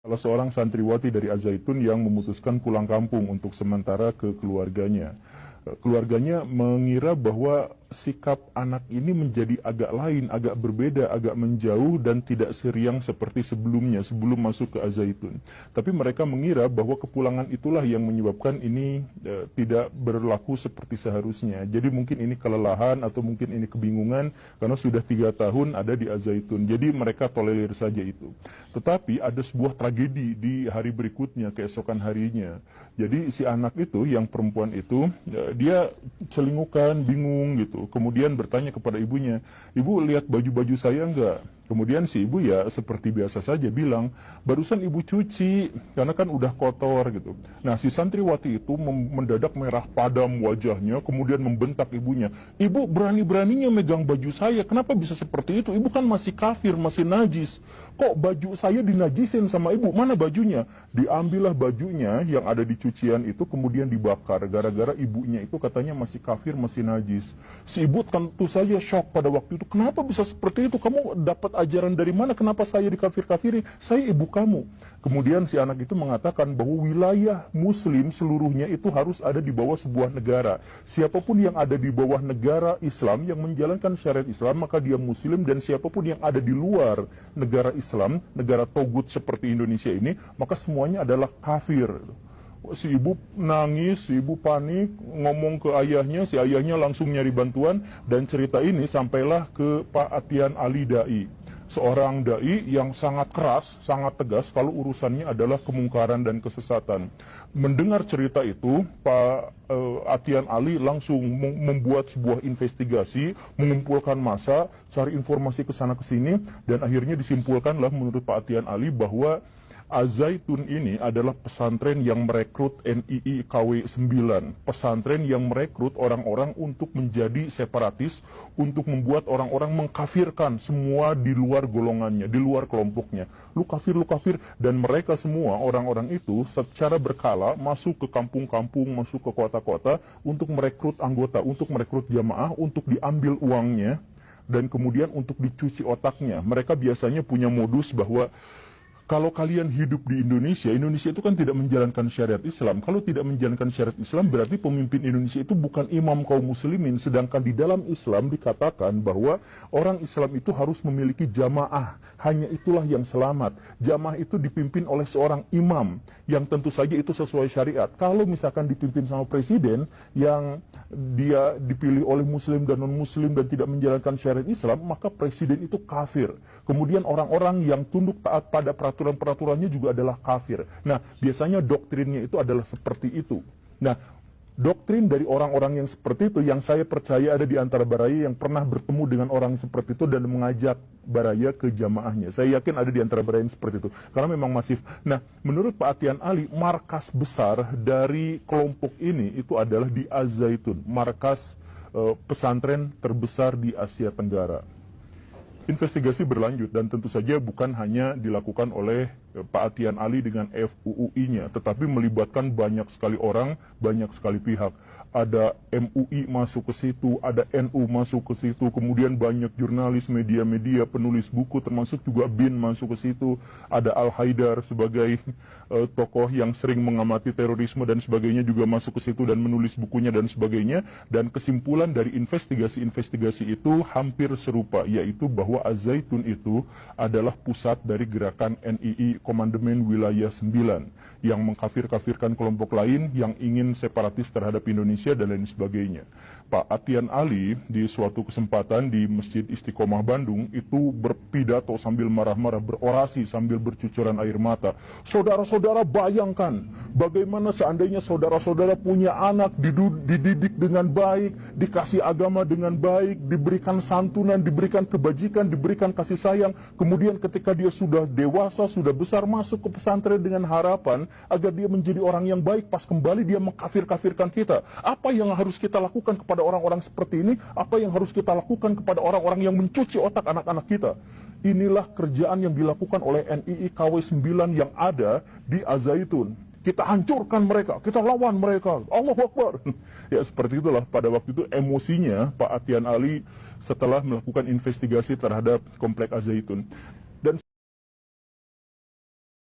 Salah seorang santriwati dari Az-Zaitun yang memutuskan pulang kampung untuk sementara ke keluarganya. Keluarganya mengira bahwa sikap anak ini menjadi agak lain, agak berbeda, agak menjauh dan tidak seriang seperti sebelumnya, sebelum masuk ke Az-Zaitun. Tapi mereka mengira bahwa kepulangan itulah yang menyebabkan ini tidak berlaku seperti seharusnya. Jadi mungkin ini kelelahan atau mungkin ini kebingungan karena sudah 3 tahun ada di Az-Zaitun. Jadi mereka tolerir saja itu. Tetapi ada sebuah tragedi di hari berikutnya, keesokan harinya. Jadi si anak itu, yang perempuan itu, dia celingukan, bingung gitu. Kemudian bertanya kepada ibunya, "Ibu lihat baju-baju saya enggak?" Kemudian si ibu ya seperti biasa saja bilang, "Barusan ibu cuci, karena kan udah kotor," gitu. Nah, si santriwati itu mendadak merah padam wajahnya, kemudian membentak ibunya, "Ibu berani-beraninya megang baju saya, kenapa bisa seperti itu? Ibu kan masih kafir, masih najis. Kok baju saya dinajisin sama ibu? Mana bajunya?" Diambillah bajunya yang ada di cucian itu, kemudian dibakar, gara-gara ibunya itu katanya masih kafir, masih najis. Si ibu tentu saja shock pada waktu itu, "Kenapa bisa seperti itu? Kamu dapat ajaran dari mana? Kenapa saya dikafir-kafirin? Saya ibu kamu." Kemudian si anak itu mengatakan bahwa wilayah muslim seluruhnya itu harus ada di bawah sebuah negara. Siapapun yang ada di bawah negara Islam yang menjalankan syariat Islam, maka dia muslim, dan siapapun yang ada di luar negara Islam, negara togut seperti Indonesia ini, maka semuanya adalah kafir. Si ibu nangis, si ibu panik, ngomong ke ayahnya, si ayahnya langsung nyari bantuan, dan cerita ini sampailah ke Pak Atian Ali Dai, seorang dai yang sangat keras, sangat tegas kalau urusannya adalah kemungkaran dan kesesatan. Mendengar cerita itu, Pak Atian Ali langsung membuat sebuah investigasi, mengumpulkan massa, cari informasi ke sana ke sini, dan akhirnya disimpulkanlah menurut Pak Atian Ali bahwa Az-Zaitun ini adalah pesantren yang merekrut NII KW 9, pesantren yang merekrut orang-orang untuk menjadi separatis, untuk membuat orang-orang mengkafirkan semua di luar golongannya, di luar kelompoknya. Lu kafir, dan mereka semua, orang-orang itu secara berkala masuk ke kampung-kampung, masuk ke kota-kota untuk merekrut anggota, untuk merekrut jamaah, untuk diambil uangnya, dan kemudian untuk dicuci otaknya. Mereka biasanya punya modus bahwa kalau kalian hidup di Indonesia, Indonesia itu kan tidak menjalankan syariat Islam. Kalau tidak menjalankan syariat Islam, berarti pemimpin Indonesia itu bukan imam kaum muslimin. Sedangkan di dalam Islam dikatakan bahwa orang Islam itu harus memiliki jamaah. Hanya itulah yang selamat. Jamaah itu dipimpin oleh seorang imam, yang tentu saja itu sesuai syariat. Kalau misalkan dipimpin sama presiden, yang dia dipilih oleh muslim dan non-muslim dan tidak menjalankan syariat Islam, maka presiden itu kafir. Kemudian orang-orang yang tunduk taat pada peraturan-peraturannya juga adalah kafir. Nah, biasanya doktrinnya itu adalah seperti itu. Nah, doktrin dari orang-orang yang seperti itu, yang saya percaya ada di antara Baraya yang pernah bertemu dengan orang seperti itu dan mengajak Baraya ke jamaahnya. Saya yakin ada di antara Baraya yang seperti itu, karena memang masif. Nah, menurut Pak Atian Ali, markas besar dari kelompok ini itu adalah di Az-Zaitun, markas pesantren terbesar di Asia Tenggara. Investigasi berlanjut, dan tentu saja bukan hanya dilakukan oleh Pak Atian Ali dengan FUUI-nya, tetapi melibatkan banyak sekali orang, banyak sekali pihak. Ada MUI masuk ke situ, ada NU masuk ke situ, kemudian banyak jurnalis, media-media, penulis buku, termasuk juga BIN masuk ke situ. Ada Al-Haidar sebagai tokoh yang sering mengamati terorisme dan sebagainya juga masuk ke situ dan menulis bukunya dan sebagainya. Dan kesimpulan dari investigasi-investigasi itu hampir serupa, yaitu bahwa Az-Zaitun itu adalah pusat dari gerakan NII Komandemen Wilayah 9 yang mengkafir-kafirkan kelompok lain yang ingin separatis terhadap Indonesia dan lain sebagainya. Pak Atian Ali di suatu kesempatan di Masjid Istiqomah Bandung itu berpidato sambil marah-marah, berorasi sambil bercucuran air mata. Saudara-saudara, bayangkan bagaimana seandainya saudara-saudara punya anak, dididik dengan baik, dikasih agama dengan baik, diberikan santunan, diberikan kebajikan, diberikan kasih sayang, kemudian ketika dia sudah dewasa, sudah besar, masuk ke pesantren dengan harapan agar dia menjadi orang yang baik, pas kembali dia mengkafir-kafirkan kita. Apa yang harus kita lakukan kepada orang-orang seperti ini? Apa yang harus kita lakukan kepada orang-orang yang mencuci otak anak-anak kita? Inilah kerjaan yang dilakukan oleh NII KW 9 yang ada di Az-Zaitun. Kita hancurkan mereka, kita lawan mereka, Allahu Akbar. Ya seperti itulah pada waktu itu emosinya Pak Atian Ali setelah melakukan investigasi terhadap komplek Az-Zaitun.